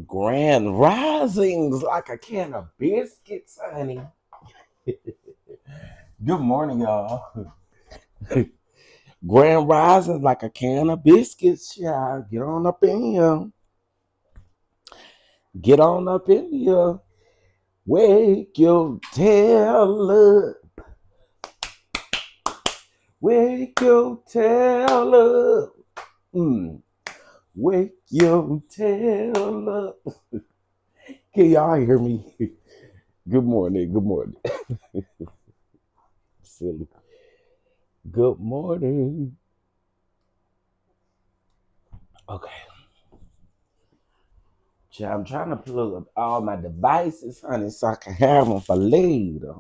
Grand risings like a can of biscuits, honey. Good morning, y'all. Grand risings like a can of biscuits, y'all. Get on up in here. Get on up in here. Wake your tail up. Wake your tail up. Wake your tail up. Can y'all hear me? Good morning. Good morning. Silly. Good morning. Okay. I'm trying to pull up all my devices, honey, so I can have them for later.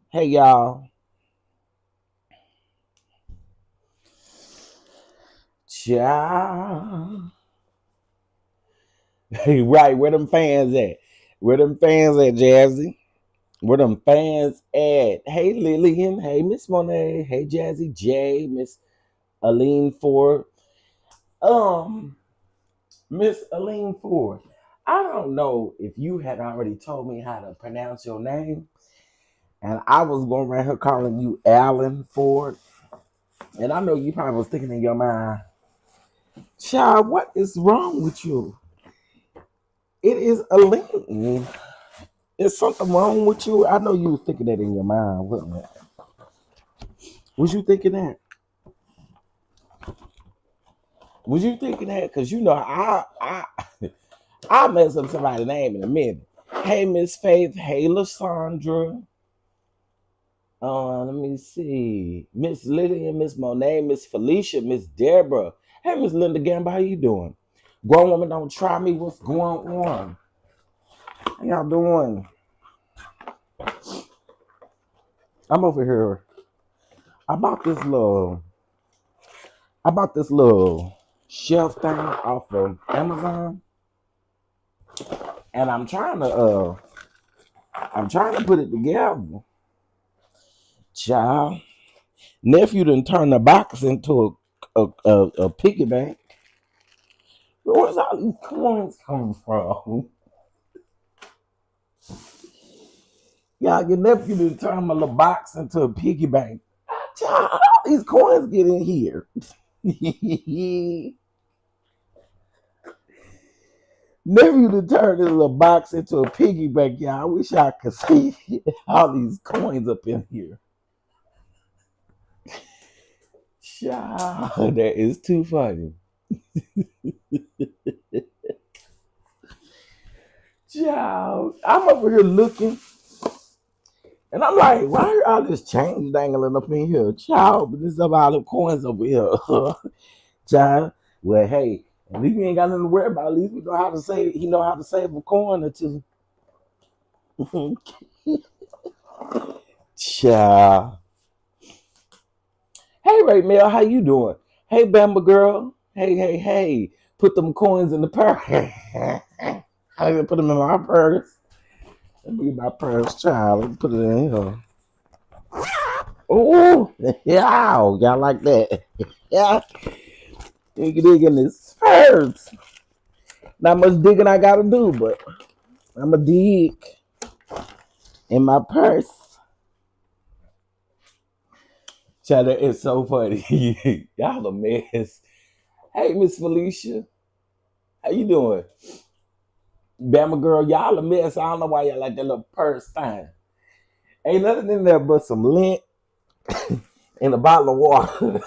Hey, y'all. Child. Hey, right, where them fans at? Where them fans at, Jazzy? Where them fans at? Hey, Lillian. Hey, Miss Monet. Hey, Jazzy J. Miss Aline Ford. Miss Aline Ford. I don't know if you had already told me how to pronounce your name, and I was going around here calling you Alan Ford. And I know you probably was thinking in your mind, child, what is wrong with you? It is Aline. Is something wrong with you? I know you was thinking that in your mind, wasn't it? Was you thinking that? Was you thinking that? Because you know, I mess up somebody's name in a minute. Hey, Miss Faith. Hey, Lysandra. Let me see. Miss Lydia, Miss Monet, Miss Felicia, Miss Deborah. Hey, Miss Linda Gamble, how you doing? Grown woman, don't try me. What's going on? How y'all doing? I'm over here. I bought this little shelf thing off of Amazon, and I'm trying to put it together. Child, nephew done turned the box into a piggy bank. Where's all these coins coming from? Y'all, your nephew done turned my little box into a piggy bank. Child, how these coins get in here? Nephew to turn this little box into a piggy bank, y'all. I wish I could see all these coins up in here. Child, that is too funny. Child, I'm over here looking, and I'm like, why are all this change dangling up in here? Child, but there's all the coins over here. Child, well, hey, at least we ain't got nothing to worry about. At least we know how to save. He know how to save a coin or two. Child. Hey, Ray Mel, how you doing? Hey, Bamba girl. Hey. Put them coins in the purse. I didn't put them in my purse. Let me get my purse, child. Let me put it in here. Oh, yeah, y'all like that? Yeah, dig in this purse. Not much digging I gotta do, but I'ma dig in my purse. Child, that is so funny. Y'all a mess. Hey, Miss Felicia, how you doing? Bama girl, y'all a mess. I don't know why y'all like that little purse thing. Ain't nothing in there but some lint and a bottle of water.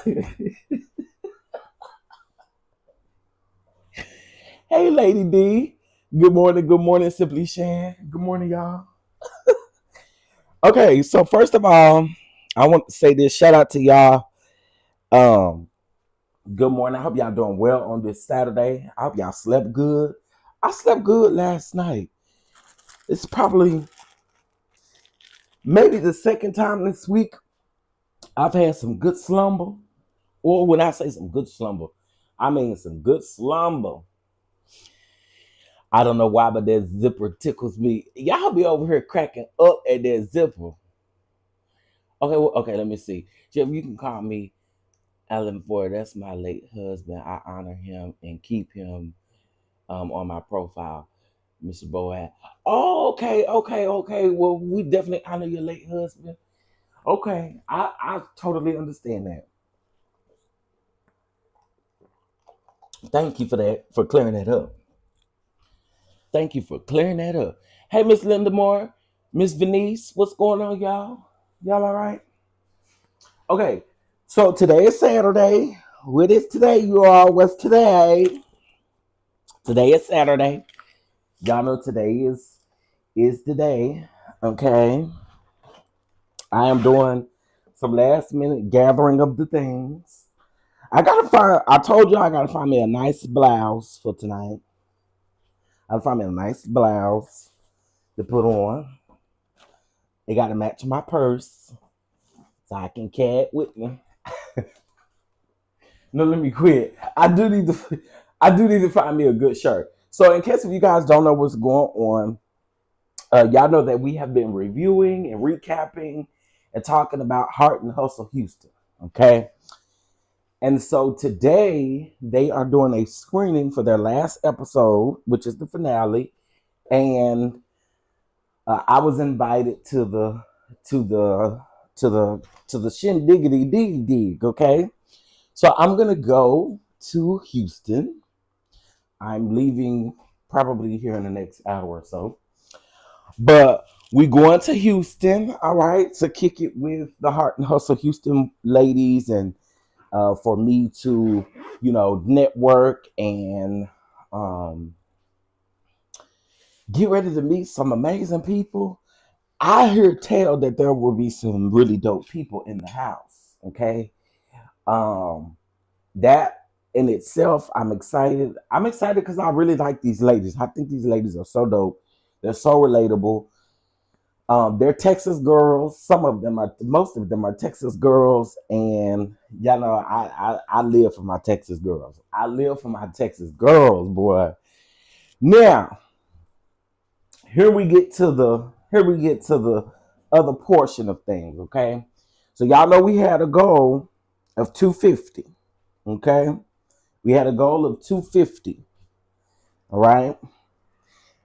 Hey, Lady D. Good morning, Simply Shan. Good morning, y'all. Okay, so first of all, I want to say this. Shout out to y'all. Um, Good morning. I hope y'all doing well on this Saturday. I hope y'all slept good. I slept good last night. It's probably maybe the second time this week I've had some good slumber. Or when I say some good slumber, I mean some good slumber. I don't know why, but that zipper tickles me. Y'all be over here cracking up at that zipper. Okay, let me see. Jeff, you can call me Alan Ford. That's my late husband. I honor him and keep him on my profile, Mr. Boaz. Oh, okay. Well, we definitely honor your late husband. Okay, I totally understand that. Thank you for that, for clearing that up. Thank you for clearing that up. Hey, Miss Linda Moore, Miss Venice, what's going on, y'all? Y'all all right? Okay, so today is Saturday. What is today, you all? What's today? Today is Saturday. Y'all know today is the day. Okay, I am doing some last minute gathering of the things. I told you I gotta find me a nice blouse for tonight. I'll find me a nice blouse to put on. It gotta match my purse so I can carry it with me. No, let me quit. I do need to find me a good shirt. So in case if you guys don't know what's going on, y'all know that we have been reviewing and recapping and talking about Heart and Hustle Houston. Okay. And so today they are doing a screening for their last episode, which is the finale. And I was invited to the shindiggity dig. Okay. So I'm gonna go to Houston. I'm leaving probably here in the next hour or so. But we going to Houston, all right, to kick it with the Heart and Hustle Houston ladies, and for me to, network and get ready to meet some amazing people. I hear tell that there will be some really dope people in the house. Okay. That in itself, I'm excited. I'm excited because I really like these ladies. I think these ladies are so dope. They're so relatable. They're Texas girls. Most of them are Texas girls, and I live for my Texas girls. I live for my Texas girls, boy. Now, here we get to the other portion of things. Okay, so y'all know we had a goal of 250. Okay, we had a goal of 250. All right,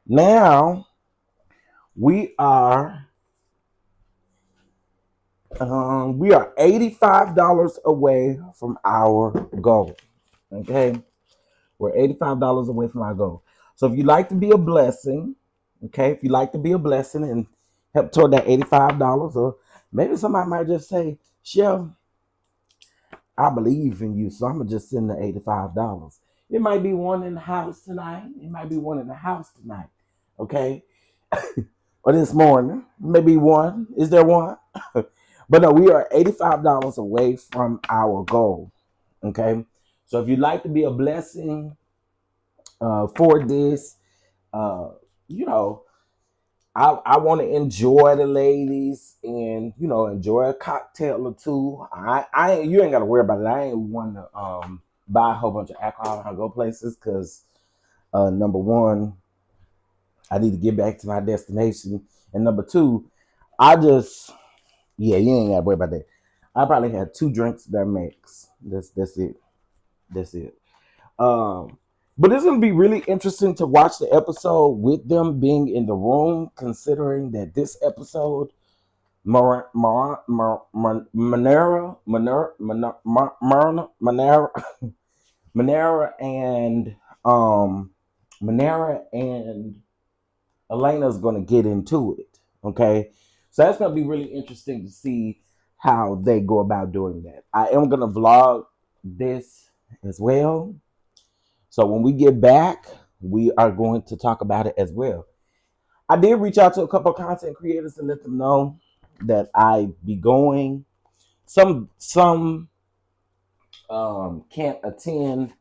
now we are $85 away from our goal. Okay, we're $85 away from our goal. So if you'd like to be a blessing, okay, if you'd like to be a blessing and help toward that $85, or maybe somebody might just say, Chef, I believe in you, so I'm gonna just send the $85. It might be one in the house tonight. It might be one in the house tonight. Okay. Or this morning. Maybe one. Is there one? But no, we are $85 away from our goal. Okay. So if you'd like to be a blessing for this, I want to enjoy the ladies and enjoy a cocktail or two. You ain't gotta worry about it. I ain't want to buy a whole bunch of alcohol when I go places because number one, I need to get back to my destination, and number two, you ain't gotta worry about that. I probably had 2 drinks that max. That's it. That's it. But it's gonna be really interesting to watch the episode with them being in the room, considering that this episode, Manera and Elena's gonna get into it. Okay, so that's gonna be really interesting to see how they go about doing that. I am gonna vlog this as well. So when we get back, we are going to talk about it as well. I did reach out to a couple of content creators and let them know that I be going. Some can't attend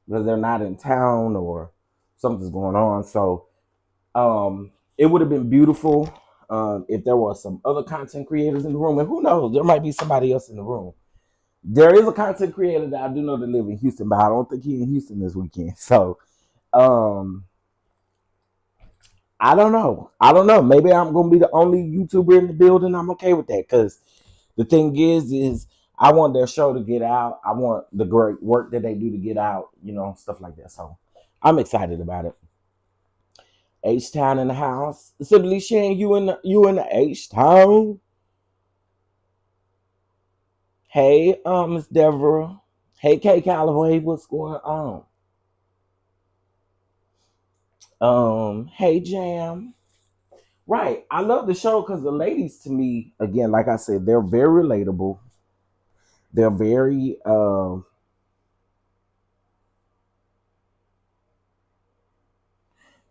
because they're not in town or something's going on. So it would have been beautiful if there were some other content creators in the room. And who knows, there might be somebody else in the room. There is a content creator that I do know that live in Houston, but I don't think he's in Houston this weekend. So I don't know. Maybe I'm gonna be the only YouTuber in the building. I'm okay with that because the thing is I want their show to get out. I want the great work that they do to get out, stuff like that. So I'm excited about it. H-Town in the house. Simply Shane, you in the H-Town. Hey, Miss Deborah. Hey, Kay Calloway, what's going on? Hey, Jam. Right. I love the show because the ladies, to me, again, like I said, they're very relatable. They're very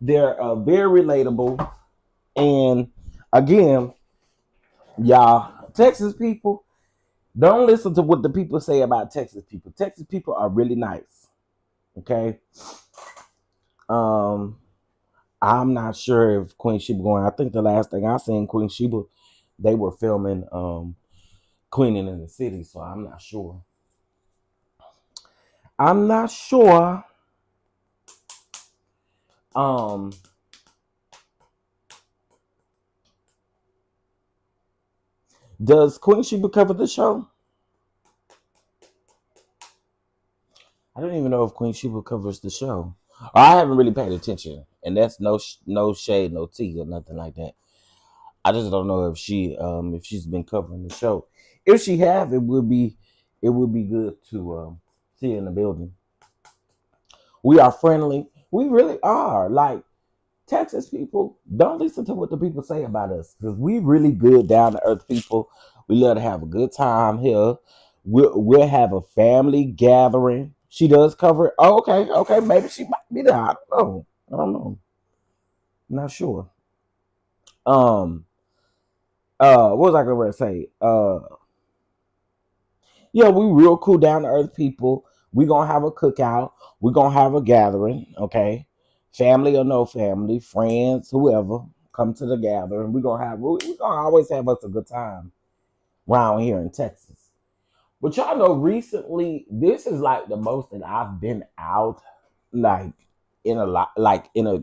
relatable. And again, y'all, Texas people, don't listen to what the people say about Texas people. Texas people are really nice. Okay. Um, I'm not sure if Queen Sheba going. I think the last thing I seen Queen Sheba, they were filming Queening in the City, so I'm not sure. I'm not sure. Um, does Queen Sheba cover the show? I don't even know if Queen Sheba covers the show. I haven't really paid attention, and that's no shade, no tea, or nothing like that. I just don't know if she's been covering the show. If she have, it would be good to see her in the building. We are friendly. We really are. Like Texas people, don't listen to what the people say about us because we really good down to earth people. We love to have a good time here. We'll have a family gathering. She does cover it. Oh, okay. Maybe she might be there. I don't know. Not sure. Um. What was I gonna say? Yeah, we real cool down to earth people. We gonna have a cookout. We gonna have a gathering. Okay, family or no family, friends, whoever come to the gathering. We gonna always have us a good time around here in Texas. But y'all know recently, this is like the most that I've been out, like in a lot, like in a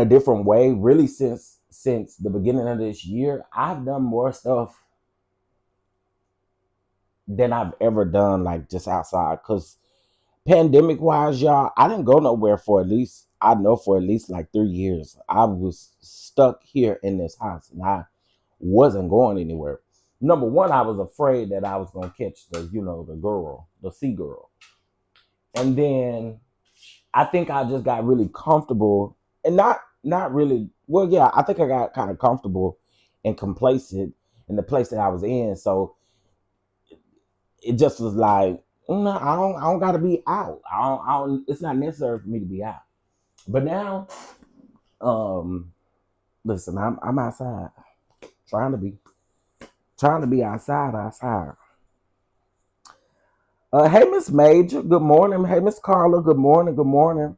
different way. Really, since the beginning of this year, I've done more stuff than I've ever done, like just outside. Cause pandemic wise, y'all, I didn't go nowhere for at least like 3 years. I was stuck here in this house and I wasn't going anywhere. Number one, I was afraid that I was gonna catch the sea girl. And then I think I just got really comfortable and not really well, yeah, I think I got kind of comfortable and complacent in the place that I was in. So it just was like, no, I don't gotta be out. I don't it's not necessary for me to be out. But now, um, listen, I'm outside. Trying to be outside. Hey Miss Major, good morning. Hey Miss Carla, good morning.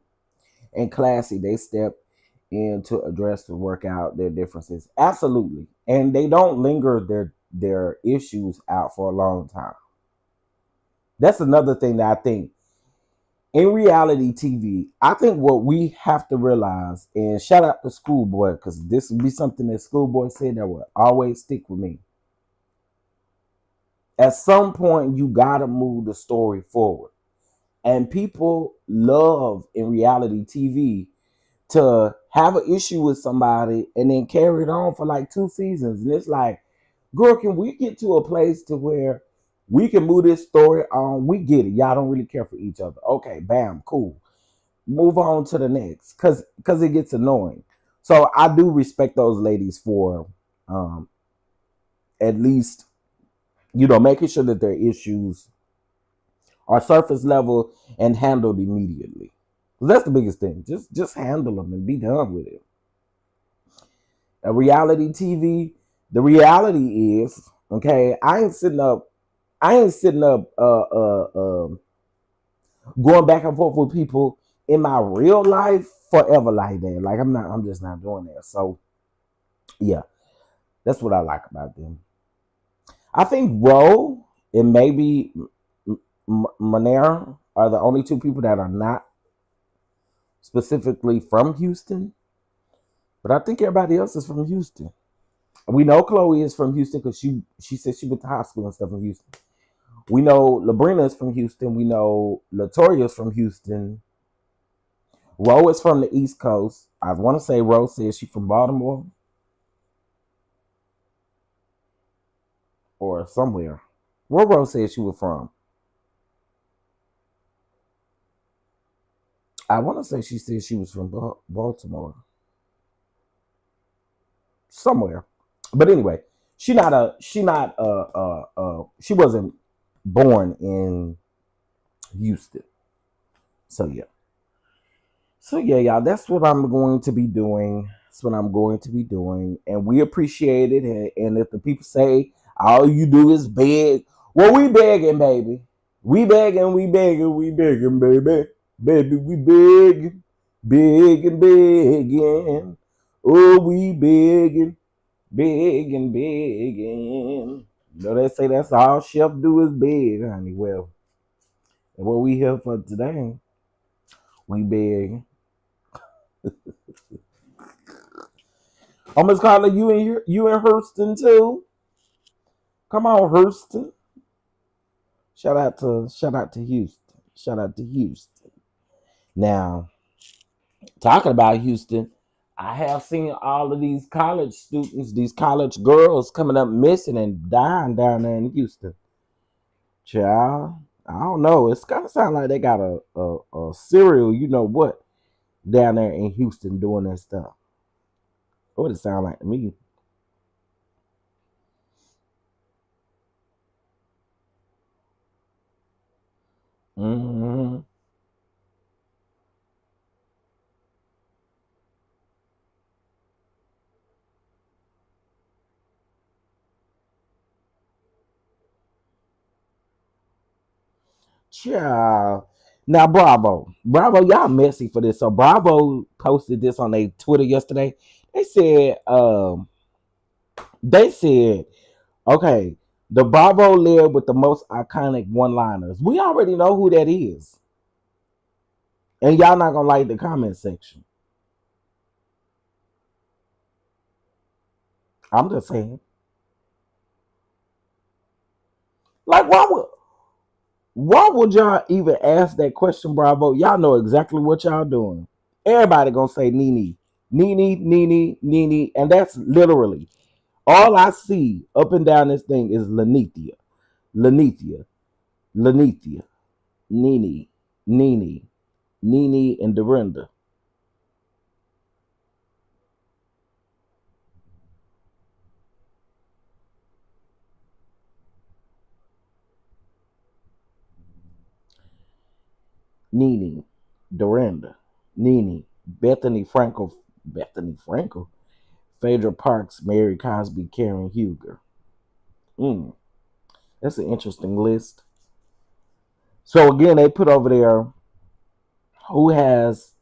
And Classy, they step in to address to work out their differences. Absolutely. And they don't linger their issues out for a long time. That's another thing that I think in reality TV, I think what we have to realize, and shout out to Schoolboy, because this would be something that Schoolboy said that would always stick with me. At some point, you gotta move the story forward. And people love in reality TV to have an issue with somebody and then carry it on for like 2 seasons. And it's like, girl, can we get to a place to where we can move this story on? We get it. Y'all don't really care for each other. Okay, bam, cool. Move on to the next. Cause it gets annoying. So I do respect those ladies for at least, making sure that their issues are surface level and handled immediately. That's the biggest thing. Just handle them and be done with it. A reality TV, the reality is, okay, I ain't sitting up going back and forth with people in my real life forever like that. Like I'm just not doing that. So yeah, that's what I like about them. I think Ro and maybe Monera are the only two people that are not specifically from Houston. But I think everybody else is from Houston. We know Chloe is from Houston because she said she went to high school and stuff in Houston. We know Labrina's from Houston. We know Latoya's from Houston. Ro is from the East Coast. I want to say Ro says she's from Baltimore or somewhere. Where Ro said she was from? I want to say she said she was from Baltimore. Somewhere. But anyway, she wasn't born in Houston. So yeah. So yeah, y'all, that's what I'm going to be doing. That's what I'm going to be doing. And we appreciate it. And if the people say all you do is beg, well, we begging, baby. We begging, we begging, we begging, baby. Baby, we begging, begging, begging. Oh, we begging, begging, begging. You know, they say that's all chef do is beg, honey. Well, and what we here for today, we begging. Oh, Miss Carla, you in Hurston too? Come on, Hurston. Shout out to Houston. Shout out to Houston. Now, talking about Houston, I have seen all of these college students, these college girls coming up missing and dying down there in Houston. Child, I don't know. It's kind of sound like they got a serial, you know what, down there in Houston doing that stuff. What it sound like to me? Mm-hmm. Child. Now, Bravo, y'all messy for this. So Bravo posted this on their Twitter yesterday. They said, they said, okay, the Bravo led with the most iconic one-liners. We already know who that is, and y'all not gonna like the comment section. I'm just saying, like, why would y'all even ask that question, Bravo? Y'all know exactly what y'all doing. Everybody gonna say Nene, Nene, Nene, Nene, and that's literally all I see up and down this thing is Lanithia, Lanithia, Lanithia, Nene, Nene, Nene, and Dorinda. Nene, Dorinda, Nene, Bethany Frankel, Phaedra Parks, Mary Cosby, Karen Huger. Mm, that's an interesting list. So again, they put over there who has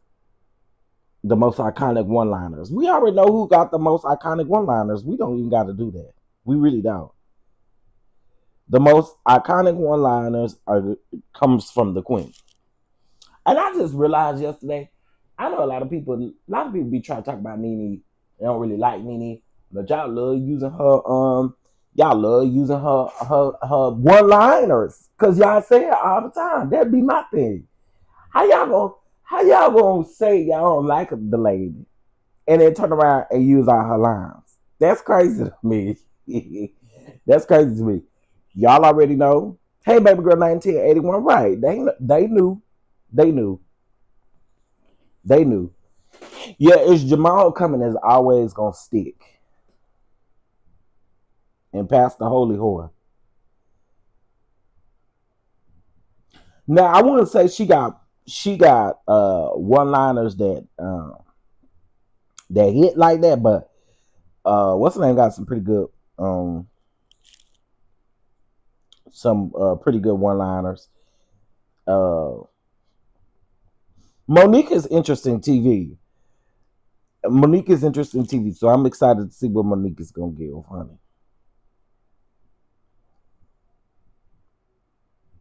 the most iconic one-liners. We already know who got the most iconic one-liners. We don't even got to do that. We really don't. The most iconic one-liners comes from the Queen. And I just realized yesterday, I know a lot of people be trying to talk about Nene. They don't really like Nene, but y'all love using her one-liners. Cause y'all say it all the time. That'd be my thing. How y'all gonna how y'all gonna say y'all don't like the lady and then turn around and use all her lines? That's crazy to me. That's crazy to me. Y'all already know. Hey, baby girl, 1981. Right? They knew. They knew. They knew. Yeah, it's Jamal coming is always gonna stick and pass the holy whore. Now I want to say she got one liners that hit like that, but what's her name got um some pretty good one liners. Uh Monique is interesting TV. Monique is interesting TV, so I'm excited to see what Monique is gonna give, honey.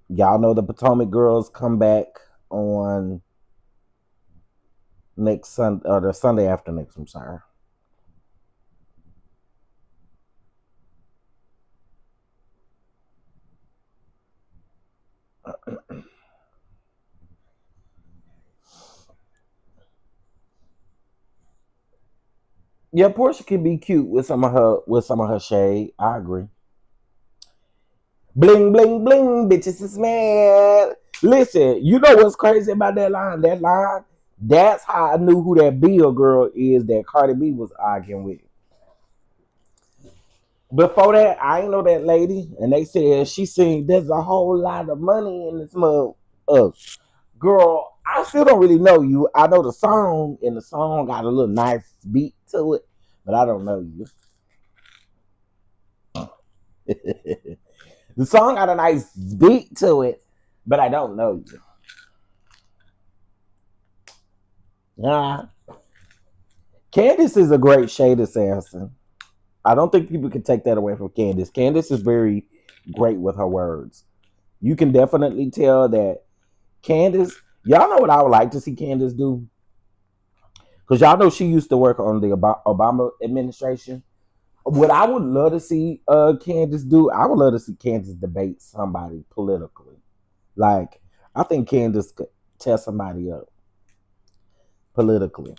Y'all know the Potomac girls come back on next Sunday or the Sunday after next. I'm sorry. Yeah, Portia can be cute with some of her shade. I agree. Bling bling bling, bitches is mad. Listen, you know what's crazy about that line? That line, that's how I knew who that Bill girl is that Cardi B was arguing with. Before that, I ain't know that lady, and they said she seen there's a whole lot of money in this mug. Girl, I still don't really know you. I know the song, and the song got a little nice beat to it, but I don't know you. The song got a nice beat to it, but I don't know you. Uh, Candace is a great shade assassin. I don't think people can take that away from Candace. Candace is very great with her words. You can definitely tell that Candace, y'all know what I would like to see Candace do? Because y'all know she used to work on the Obama administration. What I would love to see Candace do, I would love to see Candace debate somebody politically. Like, I think Candace could tear somebody up politically.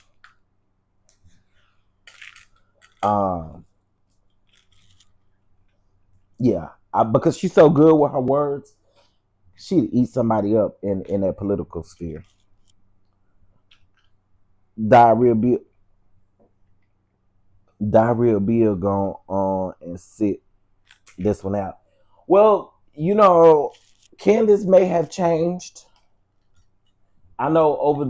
Um, yeah, because she's so good with her words, she'd eat somebody up in that political sphere. Diarrhea Bill, Diarrhea Bill going on and sit this one out. Well, Candace may have changed. I know over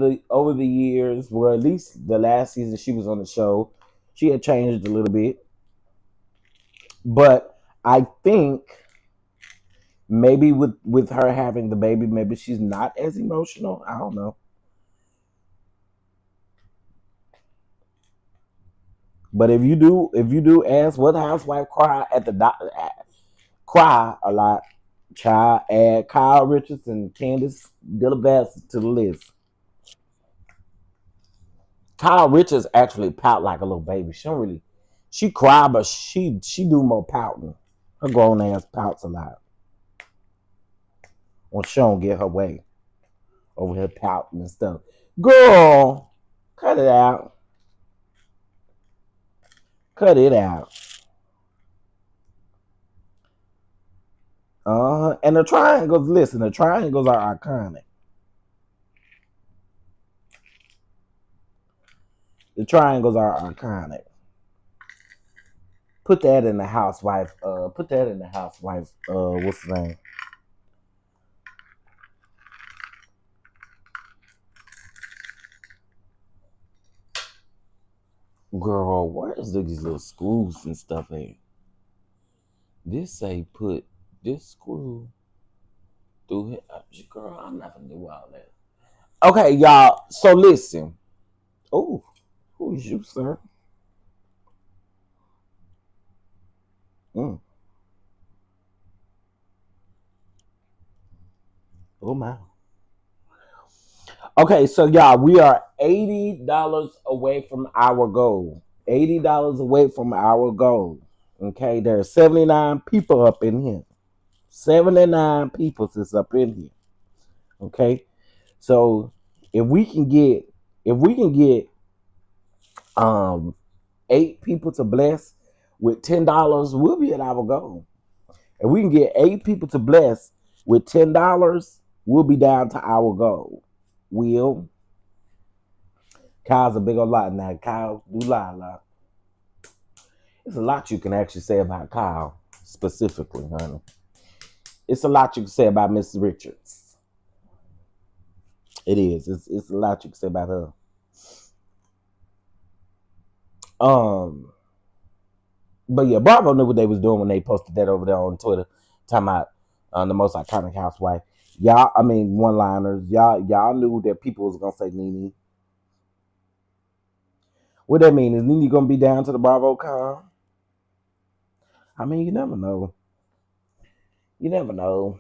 the years, well, at least the last season she was on the show, she had changed a little bit. But I think maybe with her having the baby, maybe she's not as emotional. I don't know. But if you do ask what housewife cry at the doctor, cry a lot, child, add Kyle Richards and Candace Dillavass to the list. Kyle Richards actually pout like a little baby. She don't really, she cry, but she do more pouting. Her grown ass pouts a lot when she don't get her way over here pouting and stuff. Girl, cut it out. Cut it out. And the triangles, listen, the triangles are iconic. The triangles are iconic. Put that in the housewife. Put that in the housewife. What's the name? Girl, where's these little screws and stuff at? This say put this screw through here. Girl, I'm not gonna do all that. Okay, y'all. So listen. Oh, who is you, sir? Mm. Oh my. Okay, so y'all, we are $80 away from our goal. $80 away from our goal. Okay, there are 79 people up in here. 79 people is up in here. Okay, so if we can get um 8 people to bless with $10, we'll be at our goal. If we can get 8 people to bless with $10, we'll be down to our goal. Will Kyle's a big old lot now. Kyle do lie a lot. There's a lot you can actually say about Kyle specifically, honey. It's a lot you can say about Miss Richards. It is. It's a lot you can say about her. But yeah, Bravo knew what they was doing when they posted that over there on Twitter, talking about the most iconic housewife. Y'all, I mean, one-liners. Y'all knew that people was gonna say Nene. What that mean? Is Nene gonna be down to the Bravo con? I mean, you never know. You never know.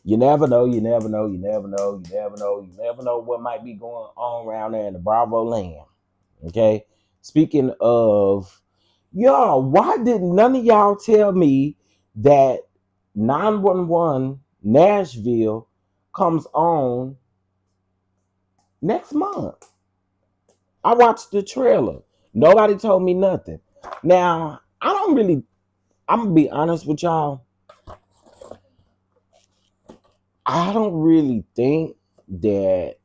You never know. You never know. You never know. You never know. You never know what might be going on around there in the Bravo land. Okay. Speaking of y'all, why did none of y'all tell me that 911 Nashville comes on next month? I watched the trailer. Nobody told me nothing. Now, I'm gonna be honest with y'all. I don't really think that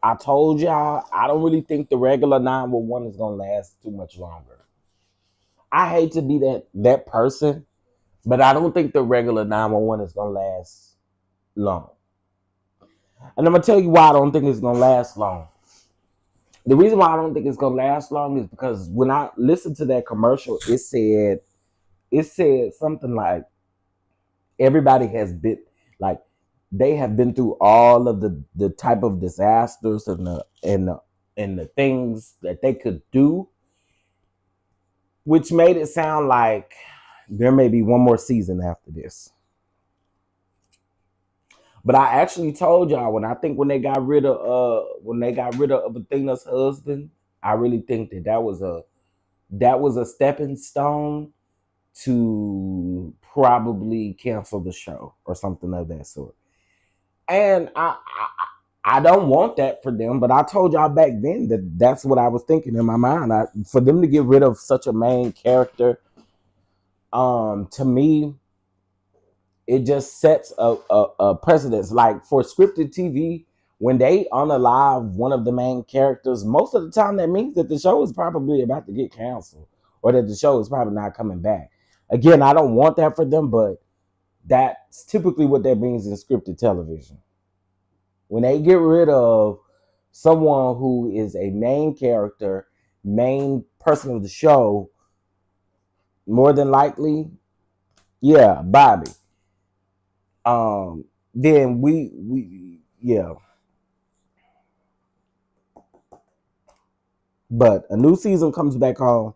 I told y'all, I don't really think the regular 911 is gonna last too much longer. I hate to be that person, but I don't think the regular 911 is gonna last long. And I'm gonna tell you why I don't think it's gonna last long. The reason why I don't think it's gonna last long is because when I listened to that commercial, it said something like everybody has been like they have been through all of the type of disasters and the things that they could do, which made it sound like there may be one more season after this. But I actually told y'all when they got rid of Athena's husband, I really think that was a stepping stone to probably cancel the show or something of that sort. And I don't want that for them, but I told y'all back then that that's what I was thinking in my mind. For them to get rid of such a main character, to me, it just sets a precedence. Like for scripted TV, when they unalive one of the main characters, most of the time that means that the show is probably about to get canceled or that the show is probably not coming back. Again, I don't want that for them, but that's typically what that means in scripted television. When they get rid of someone who is a main character, main person of the show, more than likely, yeah, Bobby. Then we yeah. But a new season comes back on.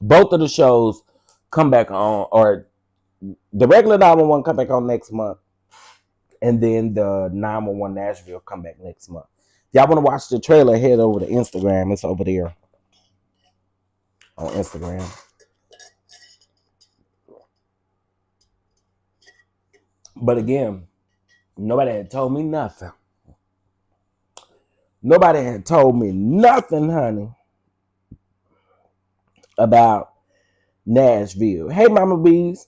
Both of the shows come back on, or the regular 911 come back on next month, and then the 911 Nashville come back next month. If y'all want to watch the trailer, head over to Instagram. It's over there on Instagram. But again, nobody had told me nothing. Nobody had told me nothing, honey, about Nashville. Hey, Mama Bees.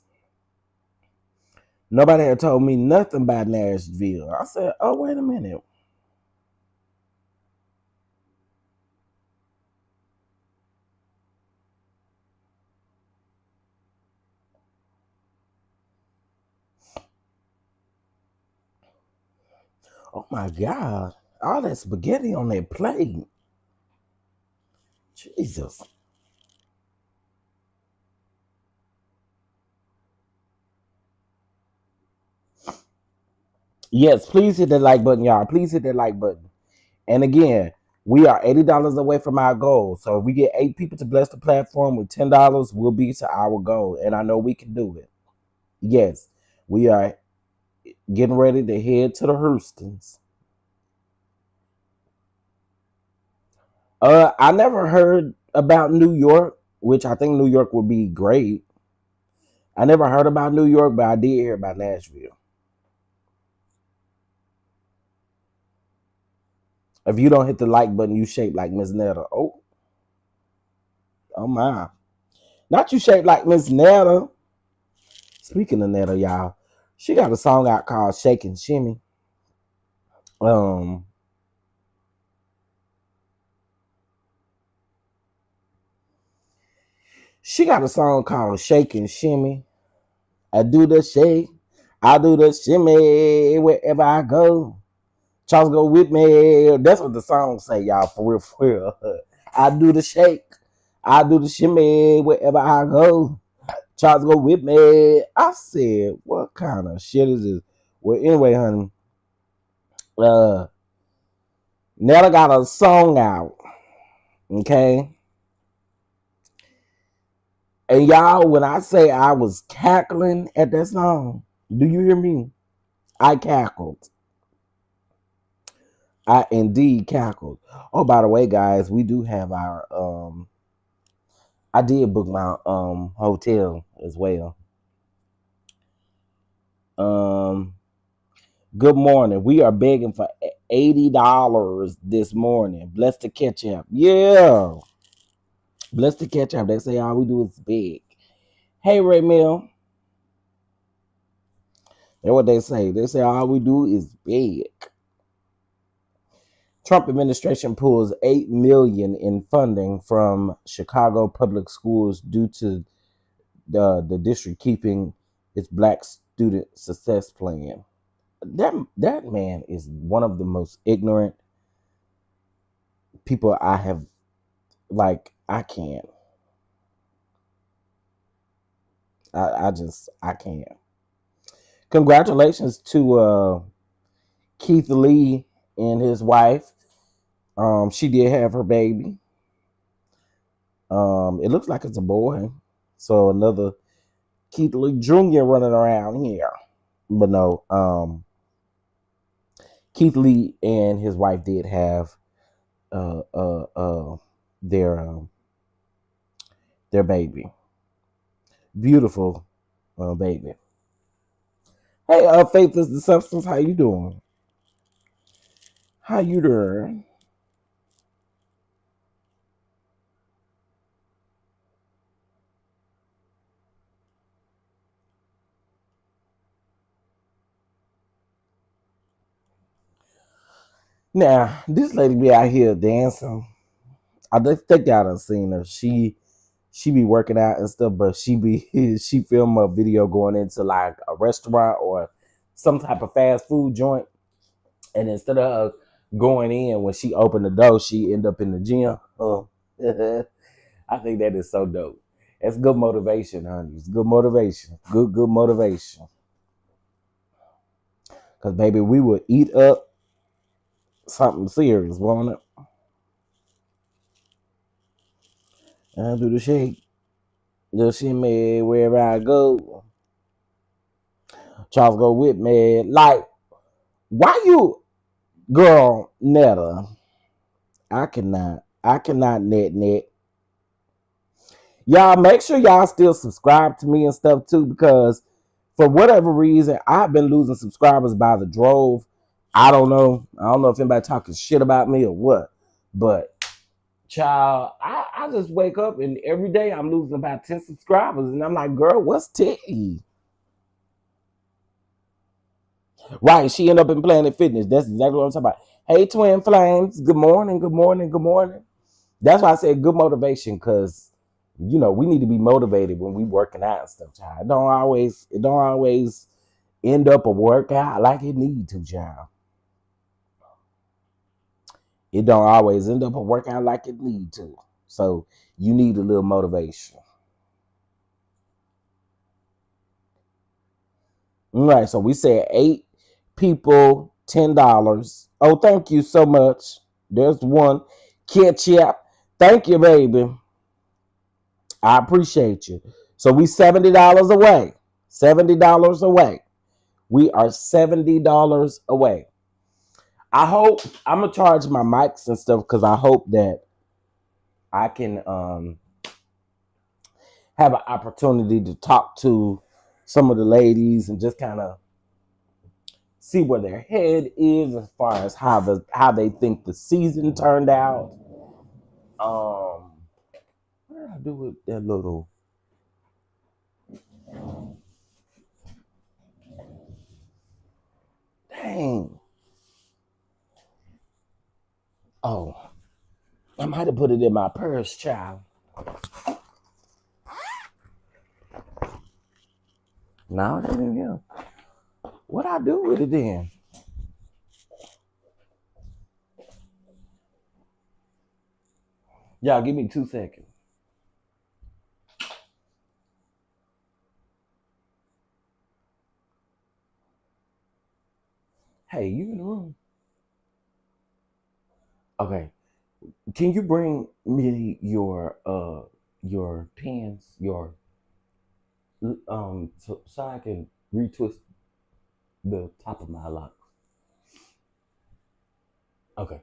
Nobody had told me nothing about Nashville. I said, oh, wait a minute. Oh, my God. All that spaghetti on that plate. Jesus. Yes, please hit that like button, y'all. Please hit that like button. And again, we are $80 away from our goal. So if we get 8 people to bless the platform with $10, we'll be to our goal. And I know we can do it. Yes, we are getting ready to head to the Houstons. I never heard about New York, which I think New York would be great. I never heard about New York, but I did hear about Nashville. If you don't hit the like button, you shape like Miss Netta. Oh, oh my. Not you shaped like Miss Netta. Speaking of Netta, y'all, she got a song out called Shake and Shimmy. Um, she got a song called Shake and Shimmy. I do the shake, I do the shimmy wherever I go. Charles go with me. That's what the song say, y'all, for real, for real. I do the shake, I do the shimmy wherever I go. Charles go with me. I said, what kind of shit is this? Well, anyway, honey, uh, Nella got a song out, okay? And y'all, when I say I was cackling at that song, do you hear me? I cackled. I indeed cackled. Oh, by the way, guys, we do have our I did book my hotel as well. Um Good morning. We are begging for $80 this morning. Bless the catch up. Yeah. Bless the catch up. They say all we do is beg. Hey, Ray Mill. That's what they say. They say all we do is beg. Trump administration pulls $8 million in funding from Chicago public schools due to the district keeping its black student success plan. That man is one of the most ignorant people I have. Like, I can't. I can't. Congratulations to Keith Lee and his wife. She did have her baby. It looks like it's a boy. So another Keith Lee Jr. running around here. But no, Keith Lee and his wife did have uh uh uh their baby. Beautiful baby. Hey, Faith is the substance. How you doing? How you doing? Now, this lady be out here dancing. I just think y'all done seen her. She be working out and stuff, but she film a video going into like a restaurant or some type of fast food joint, and instead of her going in when she opened the door, she end up in the gym. Oh, I think that is so dope. That's good motivation, honey. It's good motivation. Good motivation. Cause baby, we would eat up something serious, won't it? I do the shake. The shimmy wherever I go. Charles go with me. Like, why you, girl, Netta? I cannot net. Y'all make sure y'all still subscribe to me and stuff too, because for whatever reason, I've been losing subscribers by the drove. I don't know. I don't know if anybody talking shit about me or what. But child, I just wake up and every day I'm losing about 10 subscribers. And I'm like, girl, what's tea? Right, she ended up in Planet Fitness. That's exactly what I'm talking about. Hey, Twin Flames. Good morning, good morning, good morning. That's why I said good motivation, because we need to be motivated when we working out and stuff, child. It don't always end up a workout like it need to, child. It don't always end up a workout like it need to. So you need a little motivation. All right, so we said 8 people, $10. Oh, thank you so much. There's one. Ketchup. Thank you, baby. I appreciate you. So we $70 away. $70 away. We are $70 away. I hope I'm gonna charge my mics and stuff because I hope that I can have an opportunity to talk to some of the ladies and just kind of see where their head is as far as how they think the season turned out. What did I do with that little? Dang. Oh, I might have put it in my purse, child. No, it ain't in here. What I do with it then? Y'all, give me 2 seconds. Hey, you in the room? Okay. Can you bring me your pens, so I can retwist the top of my locks? Okay.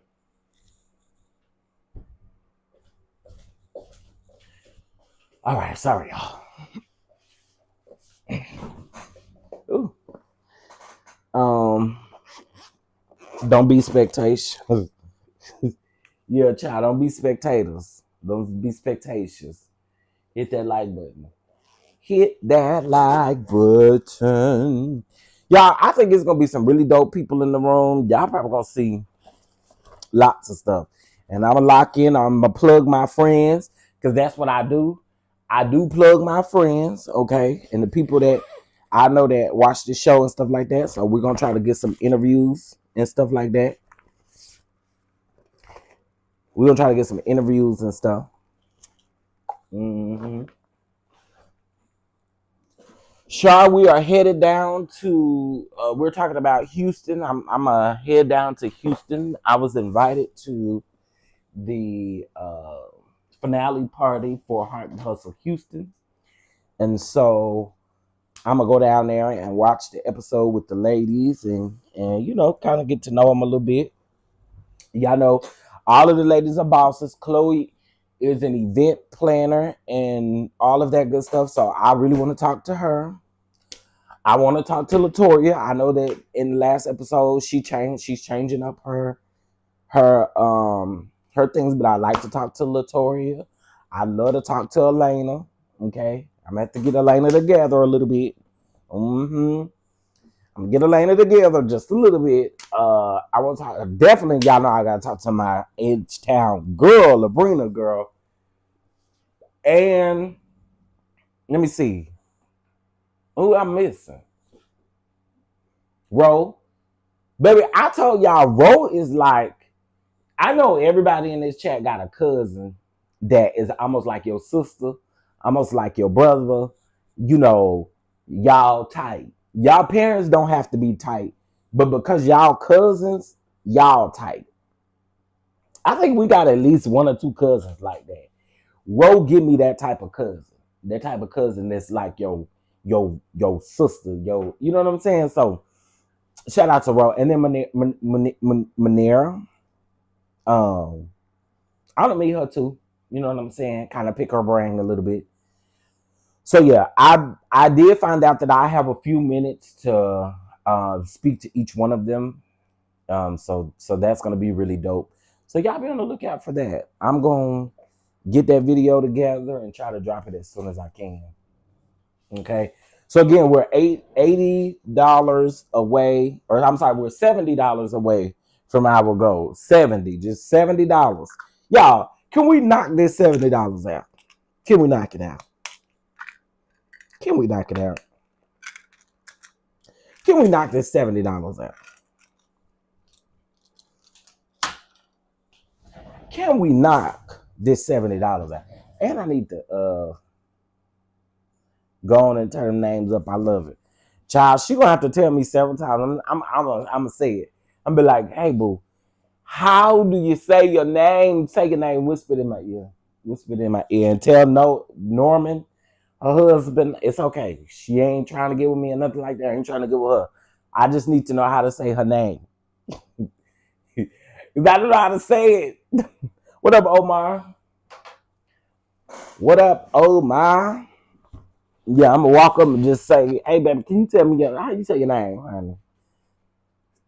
All right. Sorry, y'all. Ooh. Don't be spectators. Yeah, child, don't be spectators. Don't be spectators. Hit that like button. Hit that like button. Y'all, I think it's gonna be some really dope people in the room. Y'all probably gonna see lots of stuff. And I'm gonna lock in. I'm gonna plug my friends because that's what I do. I do plug my friends, okay, and the people that I know that watch the show and stuff like that. So we're gonna try to get some interviews and stuff like that. We're gonna try to get some interviews and stuff. Mm-hmm. Shar, we are headed down to. We're talking about Houston. I'm head down to Houston. I was invited to the finale party for Heart and Hustle Houston, and so I'm gonna go down there and watch the episode with the ladies and you know kind of get to know them a little bit. Y'all know all of the ladies are bosses. Chloe is an event planner and all of that good stuff. So I really want to talk to her. I want to talk to Latoria. I know that in the last episode she's changing up her things, but I like to talk to Latoria. I love to talk to Elena. Okay. I'm gonna have to get Elena together a little bit. I'm gonna get Elena together just a little bit. I want to talk. Definitely, y'all know I gotta talk to my Edge Town girl, Labrina girl. And let me see. Who I'm missing? Ro. Baby, I told y'all Ro is like, I know everybody in this chat got a cousin that is almost like your sister, almost like your brother. You know, y'all tight. Y'all parents don't have to be tight, but because y'all cousins, y'all tight. I think we got at least one or two cousins like that. Ro, give me that type of cousin. That type of cousin that's like your sister, you know what I'm saying? So shout out to Ro. And then Manera. I want to meet her too. You know what I'm saying? Kind of pick her brain a little bit. So yeah, I did find out that I have a few minutes to speak to each one of them. So that's gonna be really dope. So y'all be on the lookout for that. I'm gonna get that video together and try to drop it as soon as I can. Okay. So again, we're $80 away, or I'm sorry, we're $70 away from our goal. Just $70. Y'all, can we knock this $70 out? Can we knock it out? Can we knock it out? Can we knock this $70 out? Can we knock this $70 out? And I need to go on and turn names up. I love it. Child, she gonna have to tell me several times. I'm gonna say it. I'm be like, hey boo, how do you say your name? Say your name, whisper it in my ear. Whisper it in my ear. And tell Norman, her husband, it's okay. She ain't trying to get with me or nothing like that. I ain't trying to get with her. I just need to know how to say her name. You gotta know how to say it. What up, Omar? What up, Omar? Yeah, I'm gonna walk up and just say, hey baby, can you tell me how you say your name, honey?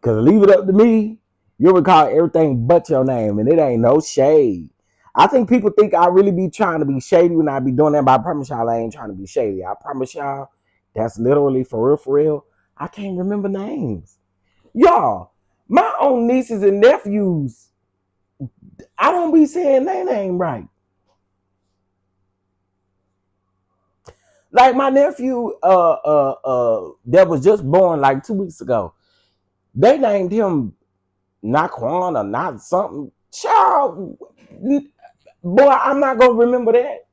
Cause leave it up to me, you'll recall everything but your name, and it ain't no shade. I think people think I really be trying to be shady when I be doing that, but I promise y'all I ain't trying to be shady. I promise y'all that's literally for real. I can't remember names. Y'all, my own nieces and nephews, I don't be saying their name right. Like my nephew that was just born like 2 weeks ago. They named him Naquan or not something. Child, boy, I'm not gonna remember that.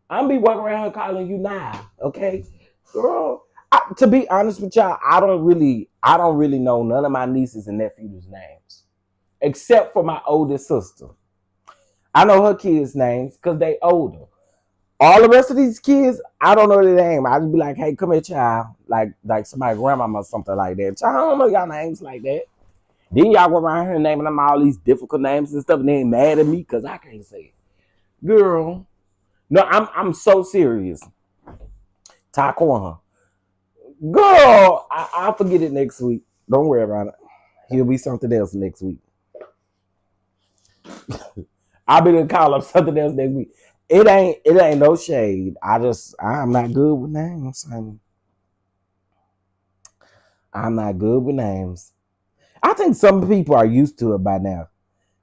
I'm be walking around here calling you now, okay? Girl, to be honest with y'all, I don't really know none of my nieces and nephews' names. Except for my oldest sister. I know her kids' names because they older. All the rest of these kids, I don't know their name. I just be like, hey, come here, child. Like somebody's grandmama or something like that. Child, I don't know y'all names like that. Then y'all go around here naming them all these difficult names and stuff, and they ain't mad at me because I can't say it. Girl. No, I'm so serious. Taquan. Girl, I'll forget it next week. Don't worry about it. He'll be something else next week. I'll be gonna call up something else next week. It ain't no shade. I'm not good with names, honey. I'm not good with names. I think some people are used to it by now.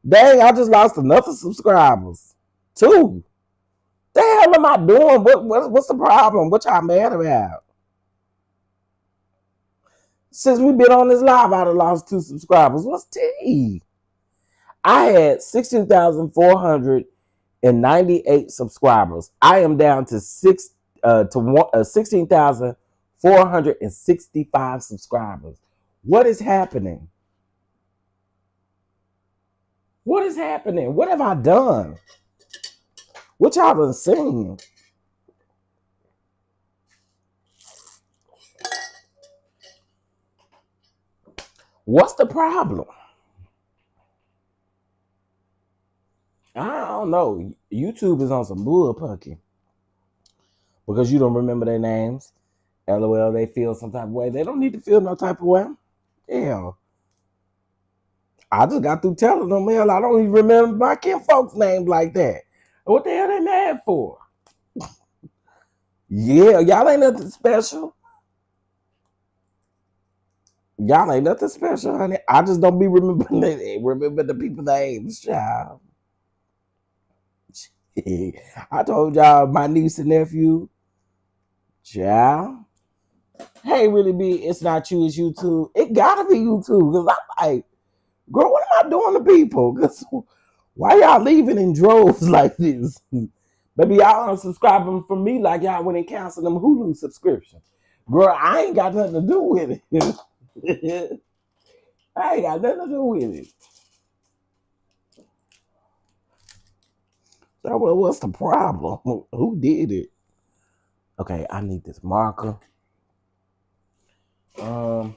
Dang, I just lost another subscribers. 2. The hell am I doing? What's the problem? What y'all mad about? Since we've been on this live, I'd have lost 2 subscribers. What's tea? I had 16,498 subscribers. I am down to 16,465 subscribers. What is happening? What is happening? What have I done? What y'all been seeing? What's the problem? I don't know. YouTube is on some bullpucky. Because you don't remember their names. LOL, they feel some type of way. They don't need to feel no type of way. Hell. I just got through telling them, hell, I don't even remember my kinfolk's names like that. What the hell they mad for? Yeah, y'all ain't nothing special. Y'all ain't nothing special, honey. I just don't be remembering the people's names, child. I told y'all my niece and nephew, child. Hey, really be, it's not you, it's YouTube. It gotta be YouTube. Because I'm like, girl, what am I doing to people? Because why y'all leaving in droves like this? Maybe y'all unsubscribing from me like y'all went and canceled them Hulu subscriptions. Girl, I ain't got nothing to do with it. I ain't got nothing to do with it. So, well, what's the problem? Who did it? Okay, I need this marker. Y'all,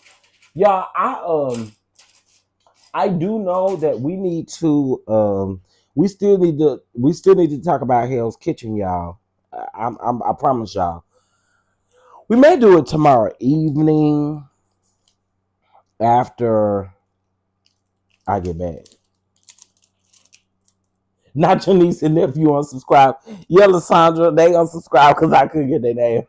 I do know that we need to we still need to talk about Hell's Kitchen, y'all. I promise y'all. We may do it tomorrow evening after I get back. Not your niece and nephew unsubscribe. Yeah, Lysandra, they unsubscribe because I couldn't get their name.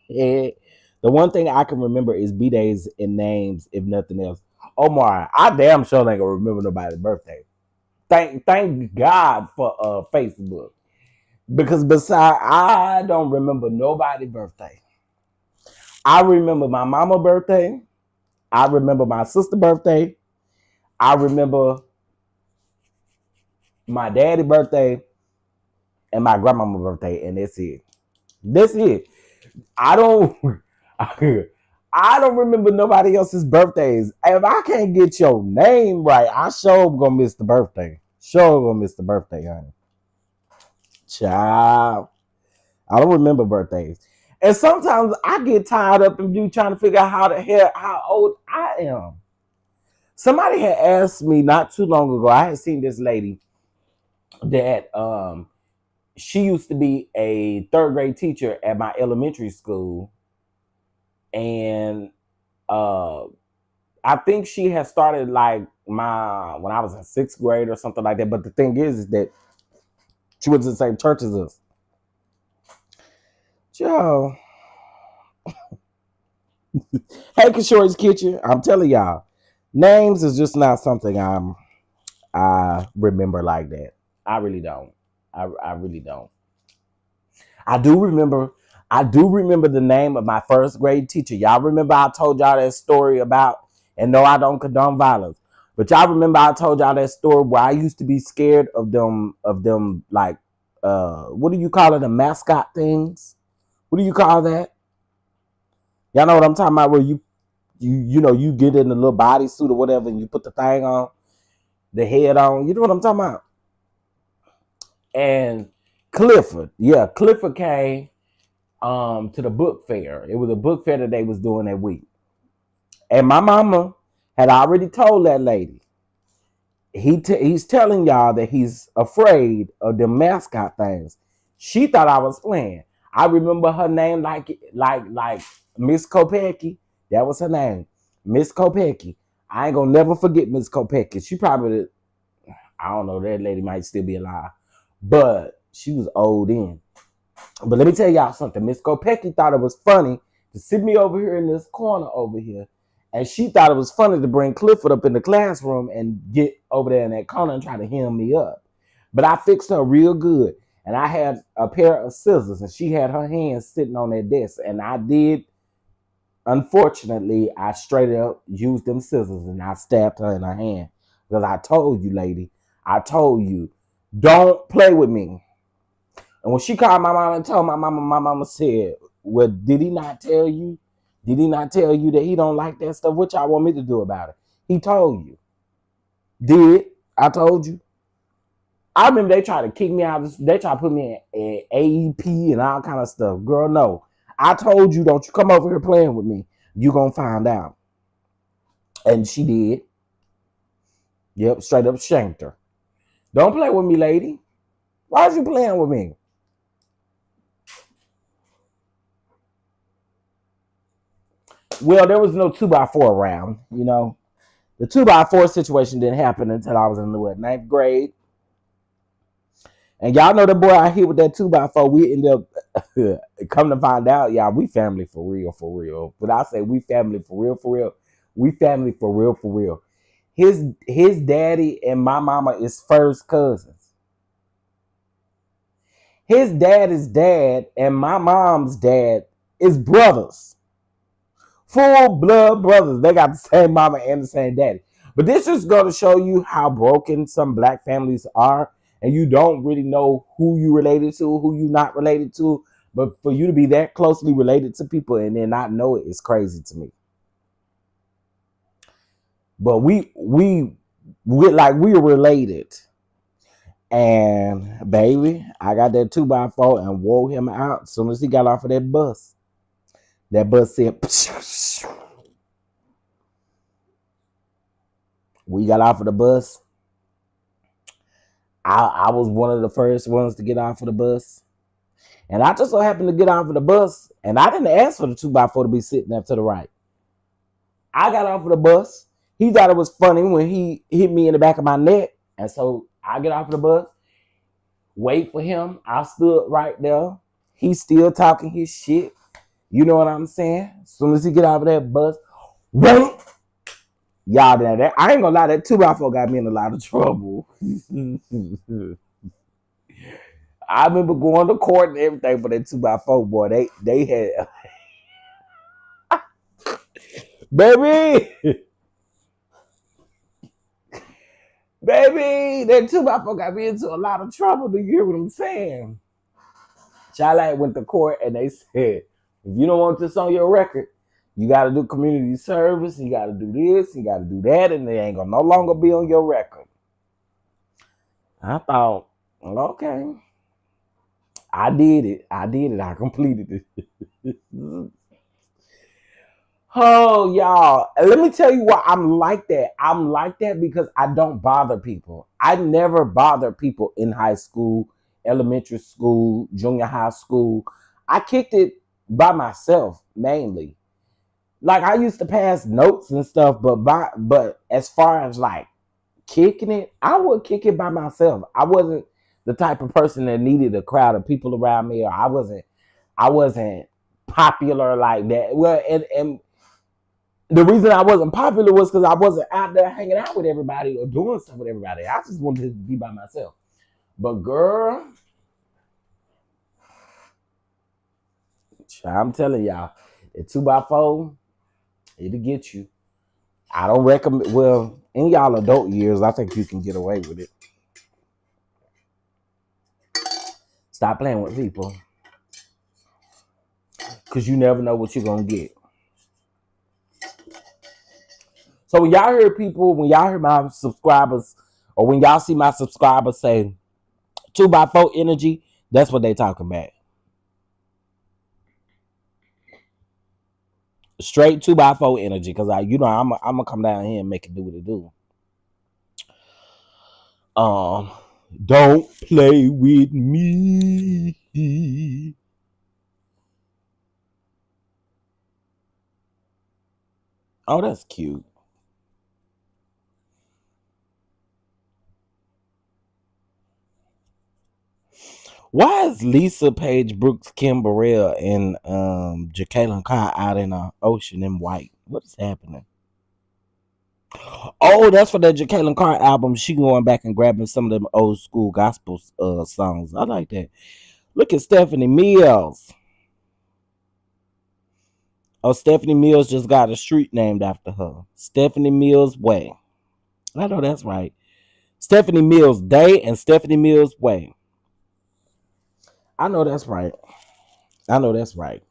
The one thing I can remember is B-days and names, if nothing else. Omar, I damn sure ain't gonna remember nobody's birthday. Thank God for Facebook. Because I don't remember nobody's birthday. I remember my mama's birthday. I remember my sister's birthday. I remember my daddy's birthday and my grandmama's birthday, and that's it. That's it. I don't remember nobody else's birthdays. If I can't get your name right, I sure gonna miss the birthday. Sure gonna miss the birthday, honey. Child. I don't remember birthdays. And sometimes I get tired up and be trying to figure out how old I am. Somebody had asked me not too long ago, I had seen this lady that she used to be a 3rd grade teacher at my elementary school. And I think she had started like when I was in 6th grade or something like that. But the thing is that she was in the same church as us. Joe. Hey, Kishori's Kitchen. I'm telling y'all, names is just not something I remember like that. I really don't. I really don't. I do remember the name of my 1st grade teacher. Y'all remember I told y'all that story about, and no, I don't condone violence, but y'all remember I told y'all that story where I used to be scared of them like, what do you call it, the mascot things? What do you call that? Y'all know what I'm talking about, where you get in the little bodysuit or whatever and you put the thing on, the head on. You know what I'm talking about? And Clifford came to the book fair. It was a book fair that they was doing that week. And my mama had already told that lady, he's telling y'all that he's afraid of the mascot things. She thought I was playing. I remember her name like Miss Kopecky. That was her name, Miss Kopecky. I ain't gonna never forget Miss Kopecki. She probably, I don't know, that lady might still be alive, but she was old then. But let me tell y'all something. Miss Kopecki thought it was funny to sit me over here in this corner over here. And she thought it was funny to bring Clifford up in the classroom and get over there in that corner and try to hem me up. But I fixed her real good. And I had a pair of scissors and she had her hands sitting on that desk. And I did, unfortunately, I straight up used them scissors and I stabbed her in her hand. Because I told you, lady, I told you, don't play with me. And when she called my mama and told my mama said, well, did he not tell you? Did he not tell you that he don't like that stuff? What y'all want me to do about it? He told you. Did. I told you. I remember they tried to kick me out. They tried to put me in AEP and all kind of stuff. Girl, no. I told you, don't you come over here playing with me. You gonna find out. And she did. Yep, straight up shanked her. Don't play with me, lady. Why is you playing with me? Well, there was no 2x4 around, you know. The 2x4 situation didn't happen until I was in the 9th grade. And y'all know the boy I hit with that 2x4, we ended up, come to find out, y'all, we family for real, for real. But I say we family for real, for real. We family for real, for real. His daddy and my mama is first cousins. His daddy's dad and my mom's dad is brothers. Full blood brothers. They got the same mama and the same daddy. But this is going to show you how broken some black families are. And you don't really know who you related to, who you not related to. But for you to be that closely related to people and then not know it is crazy to me. But we like we're related. And baby, I got that 2x4 and wore him out as soon as he got off of that bus. That bus said, we got off of the bus. I was one of the first ones to get off of the bus. And I just so happened to get off of the bus. And I didn't ask for the 2x4 to be sitting up to the right. I got off of the bus. He thought it was funny when he hit me in the back of my neck. And so I get off of the bus. Wait for him. I stood right there. He's still talking his shit. You know what I'm saying? As soon as he get off of that bus, wait. Y'all, that I ain't gonna lie, that 2x4 got me in a lot of trouble. I remember going to court and everything for that 2x4, boy. They had baby, that 2x4 got me into a lot of trouble. Do you hear what I'm saying? Chileeee went to court and they said, if you don't want this on your record, you got to do community service, you got to do this, you got to do that, and they ain't going to no longer be on your record. I thought, okay. I did it. I completed it. Oh, y'all. Let me tell you why I'm like that. I'm like that because I don't bother people. I never bother people in high school, elementary school, junior high school. I kicked it by myself mainly. Like I used to pass notes and stuff, but as far as like kicking it, I would kick it by myself. I wasn't the type of person that needed a crowd of people around me, or I wasn't popular like that. Well, and the reason I wasn't popular was because I wasn't out there hanging out with everybody or doing stuff with everybody. I just wanted to be by myself. But girl, I'm telling y'all, the 2x4, it'll get you. I don't recommend, well, in y'all adult years, I think you can get away with it. Stop playing with people. Because you never know what you're going to get. So when y'all hear people, when y'all hear my subscribers, or when y'all see my subscribers say 2x4 energy, that's what they talking about. Straight 2x4 energy, because I'm gonna come down here and make it do what it do. Don't play with me. Oh, that's cute. Why is Lisa Page Brooks, Kim Burrell, and Jacqueline Carr out in the ocean in white? What is happening? Oh, that's for that Jacqueline Carr album. She going back and grabbing some of them old school gospel songs. I like that. Look at Stephanie Mills. Oh, Stephanie Mills just got a street named after her. Stephanie Mills Way. I know that's right. Stephanie Mills Day and Stephanie Mills Way. I know that's right. I know that's right.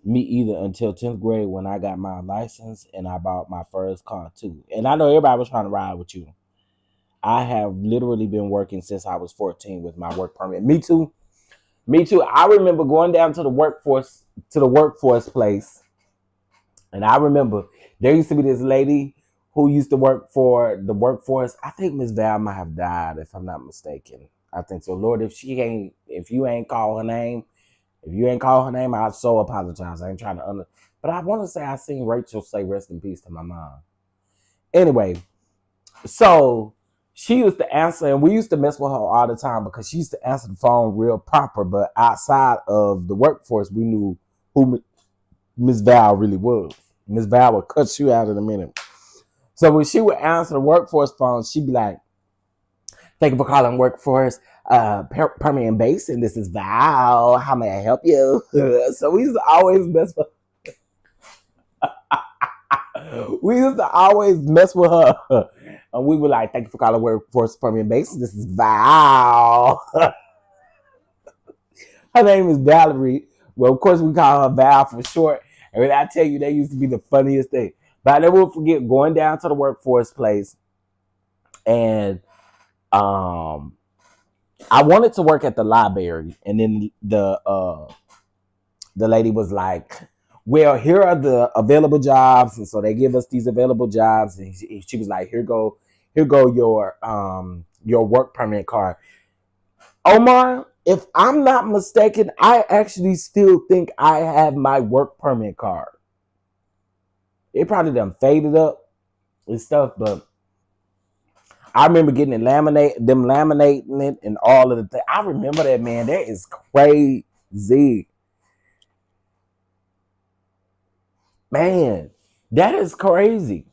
Me either until 10th grade when I got my license and I bought my first car too. And I know everybody was trying to ride with you. I have literally been working since I was 14 with my work permit. Me too. Me too. I remember going down to the workforce place. And I remember there used to be this lady who used to work for the workforce. I think Miss Val might have died, if I'm not mistaken. I think so. Lord, if you ain't call her name, I so apologize. I ain't trying to but I want to say I seen Rachel say rest in peace to my mom. Anyway, so she used to answer, and we used to mess with her all the time because she used to answer the phone real proper. But outside of the workforce, we knew who Miss Val really was. Miss Val would cut you out in a minute. So when she would answer the workforce phone, she'd be like, "Thank you for calling workforce, Permian Basin. This is Val. How may I help you?" So we used to always mess with her. And we were like, "Thank you for calling workforce, Permian Basin. This is Val." Her name is Valerie. Well, of course, we call her Val for short. And when I tell you, that used to be the funniest thing. But I never will forget going down to the workforce place, and I wanted to work at the library, and then the lady was like, "Well, here are the available jobs," and so they give us these available jobs, and she was like, "Here go your work permit card." Omar, if I'm not mistaken, I actually still think I have my work permit card. It probably done faded up and stuff, but I remember getting it laminating it and all of the things. I remember that, man. That is crazy. Man, that is crazy.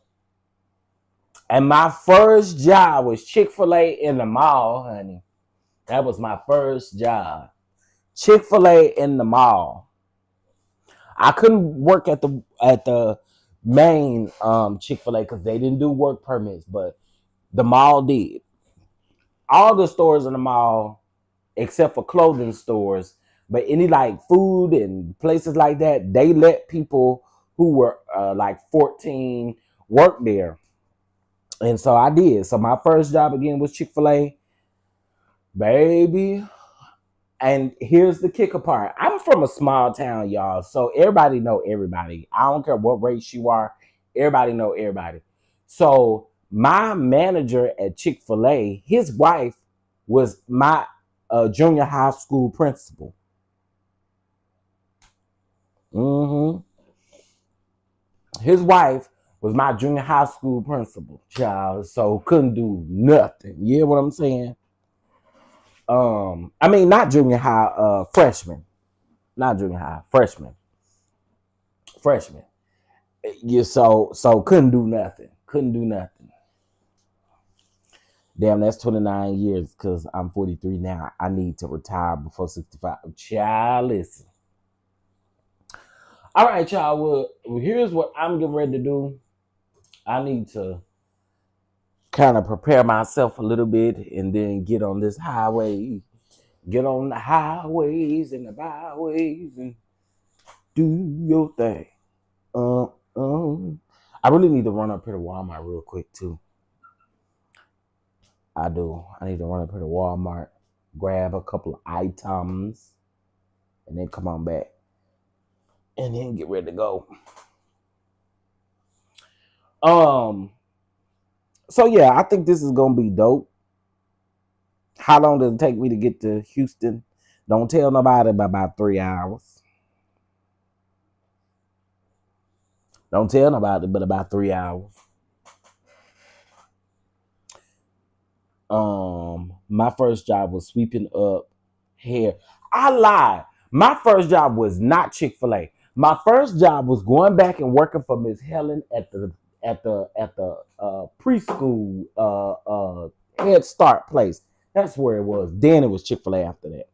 And my first job was Chick-fil-A in the mall, honey. That was my first job. Chick-fil-A in the mall. I couldn't work at the main Chick-fil-A because they didn't do work permits, but the mall did. All the stores in the mall, except for clothing stores, but any like food and places like that, they let people who were like 14 work there. And so I did. So my first job again was Chick-fil-A, baby. And here's the kicker part. I'm from a small town, y'all. So everybody know everybody. I don't care what race you are. Everybody know everybody. So my manager at Chick-fil-A, his wife was my junior high school principal. Mm-hmm. His wife was my junior high school principal, child. So couldn't do nothing. You hear what I'm saying? I mean, not junior high, freshman. Not junior high, freshman. Freshman. Yeah, so couldn't do nothing. Couldn't do nothing. Damn, that's 29 years because I'm 43 now. I need to retire before 65. Child, listen. All right, y'all. Well, here's what I'm getting ready to do. I need to kind of prepare myself a little bit and then get on this highway. Get on the highways and the byways and do your thing. I really need to run up here to Walmart real quick too. I do. I need to run up here to Walmart, grab a couple of items, and then come on back. And then get ready to go. So yeah, I think this is gonna be dope. How long does it take me to get to Houston? Don't tell nobody, but about 3 hours. Don't tell nobody, but about 3 hours. My first job was sweeping up hair. I lied. My first job was not Chick-fil-A. My first job was going back and working for Miss Helen at the preschool Head Start place. That's where it was. Then it was Chick-fil-A after that.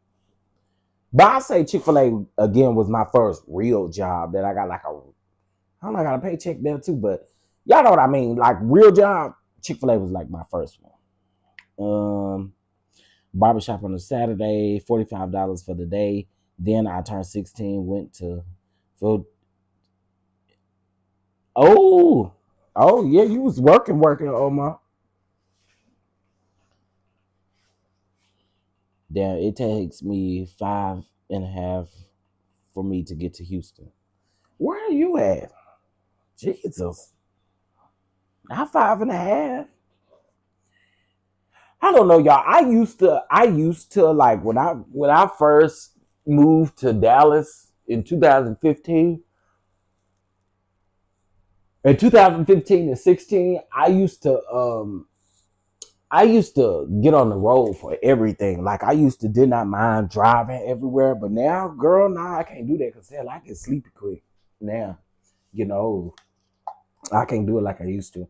But I say Chick-fil-A again was my first real job that I got like I don't know, I got a paycheck there too, but y'all know what I mean. Like real job, Chick-fil-A was like my first one. Barbershop on a Saturday, $45 for the day. Then I turned 16, went to food. Oh yeah, you was working, Omar. Damn, it takes me 5.5 for me to get to Houston. Where are you at? Jesus. Not 5.5. I don't know, y'all. I used to like when I first moved to Dallas in 2015. In 2015 and 16, I used to get on the road for everything. Like I used to did not mind driving everywhere, but now, girl, nah, I can't do that because hell, I get sleepy quick. Now, I can't do it like I used to.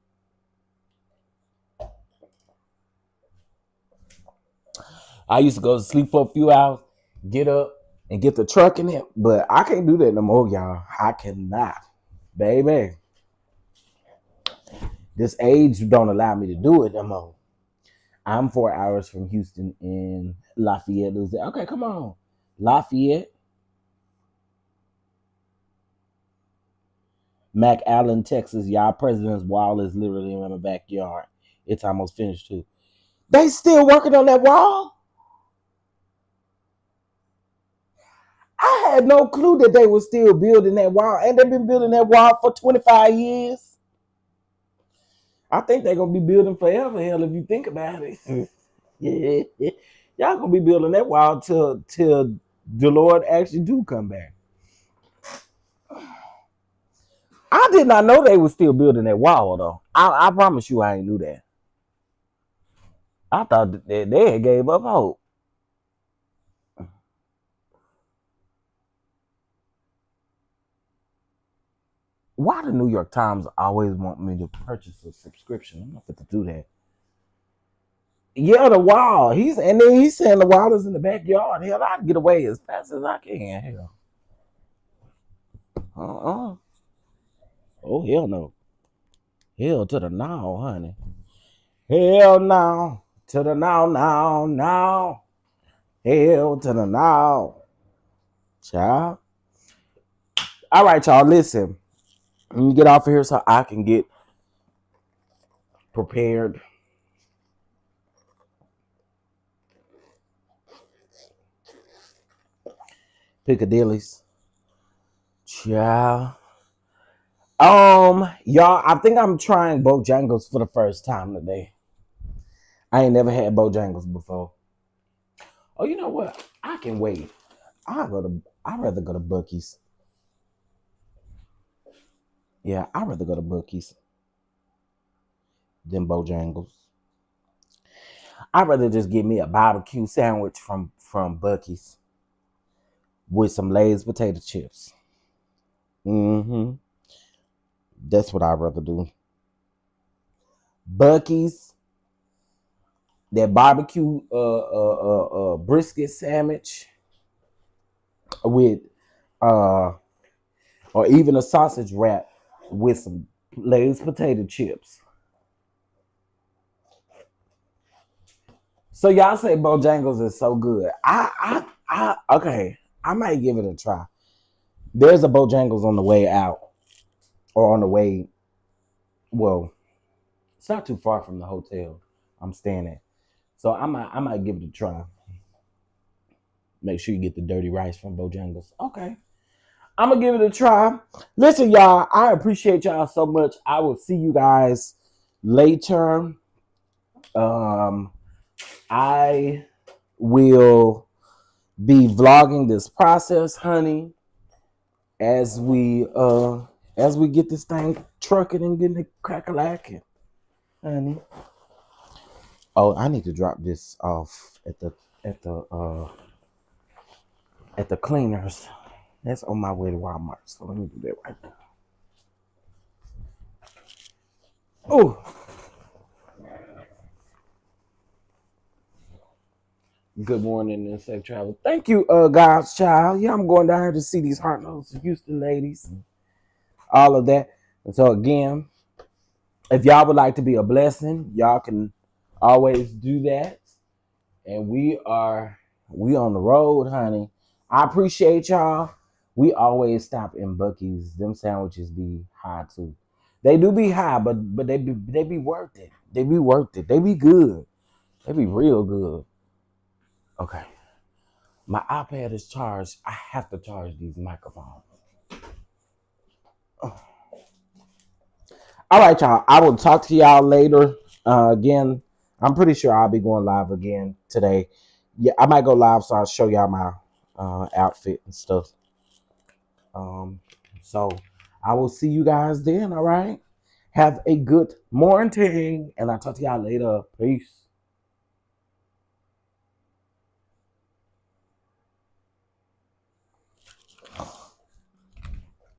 I used to go to sleep for a few hours, get up, and get the truck in it, but I can't do that no more, y'all. I cannot, baby. This age don't allow me to do it no more. I'm 4 hours from Houston in Lafayette, Louisiana. Okay, come on. Lafayette. McAllen, Texas. Y'all, President's Wall is literally in my backyard. It's almost finished, too. They still working on that wall? I had no clue that they were still building that wall. And they've been building that wall for 25 years. I think they're going to be building forever, hell, if you think about it. Yeah. Y'all going to be building that wall till the Lord actually do come back. I did not know they were still building that wall, though. I promise you I ain't knew that. I thought that they had gave up hope. Why the New York Times always want me to purchase a subscription? I'm not fit to do that. Yeah, the wall. He's saying the wall is in the backyard. Hell, I'd get away as fast as I can. Hell. Oh, hell no. Hell to the now, honey. Hell no. To the now. Hell to the now. Child. All right, y'all, listen. Let me get off of here so I can get prepared. Piccadilly's. Child. Y'all, I think I'm trying Bojangles for the first time today. I ain't never had Bojangles before. Oh, you know what? I can wait. I'd rather go to Buc-ee's. Yeah, I'd rather go to Buc-ee's than Bojangles. I'd rather just get me a barbecue sandwich from Buc-ee's with some Lay's potato chips. That's what I'd rather do. Buc-ee's, that barbecue brisket sandwich with or even a sausage wrap with some Lay's potato chips. So y'all say Bojangles is so good. Okay, I might give it a try. There's a Bojangles on the way out, or on the way. Well, it's not too far from the hotel I'm staying at, so I might give it a try. Make sure you get the dirty rice from Bojangles. Okay, I'm gonna give it a try. Listen, y'all, I appreciate y'all so much. I will see you guys later. I will be vlogging this process, honey, as we get this thing trucking and getting it crack-a-lacking, honey. Oh, I need to drop this off at the at the cleaners. That's on my way to Walmart. So let me do that right now. Oh. Good morning and safe travel. Thank you, God's child. Yeah, I'm going down here to see these hard-nosed Houston ladies and all of that. And so again, if y'all would like to be a blessing, y'all can always do that. And we on the road, honey. I appreciate y'all. We always stop in Buc-ee's. Them sandwiches be high too. They do be high, but they be worth it. They be worth it. They be good. They be real good. Okay. My iPad is charged. I have to charge these microphones. Oh. All right, y'all. I will talk to y'all later. Again, I'm pretty sure I'll be going live again today. Yeah, I might go live so I'll show y'all my outfit and stuff. So I will see you guys then. All right. Have a good morning, and I'll talk to y'all later. Peace.